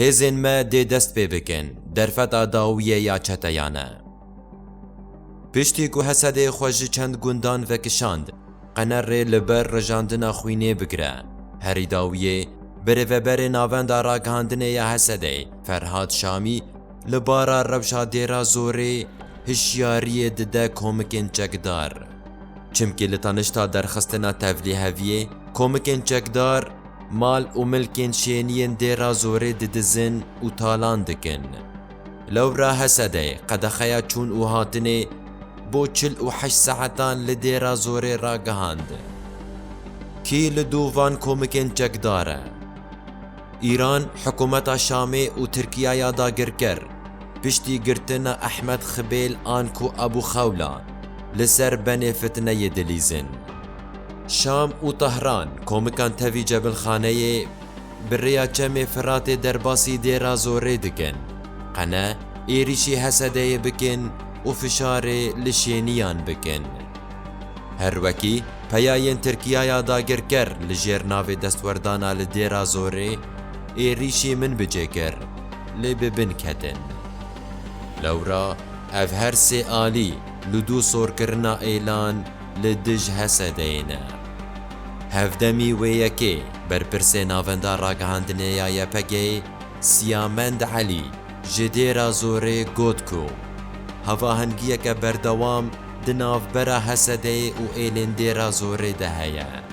هێزên me dê dest pê bikin derfeta dawiyê ya çeteyan e. Piştî ku Hesedê xwe ji çend gundan vekişand, Qenerê li ber rejandina xwînê bigire. Herî dawiyê, birêveberê navenda ragihandinê ya Hesedê, Ferhad Şamî, li bara rewşa dêra zorê hişyariyê dide komikên çekdar. Çimkî li tanişta derxistina tevlî heviyê, komikên çekdar mal û milkên şêniyên dêra zorê didizin û talan dikin. Lewra Hesedê qedexeya çûn û hatinê bo 48 saetan li dêra zorê ragihand. Kî li dû van komikên çekdar e? Îran, hikûmeta Şamê û Tirkiyaya dagirker, piştî girtina Ehmed Xibêl an ku Ebu Xewla li ser benê fitneyê dilîzin. Şam û Tehran komikan tevî Cebilxaneyê bi rêya çemê Firatê derbasî dêra zorê dikin. Qene êrişî Hesedeyê bikin û fişarê li şêniyan bikin. Her wekî peyayên Tirkiyaya dagirker li jêr navê destwerdana li dêra zorê êrişî min bicêkir lê bi bin ketin. Lewra ev her sê alî li dû sorkirina êlan li dij Hesedeyê ne. Hevdemî wê yekê berpirsê navenda ragihandinê ya YPG Siyamend Elî ji dêra zorê got ku hevahengiyeke berdewam di navbera Hesedê û êlên dêra zorê de heye.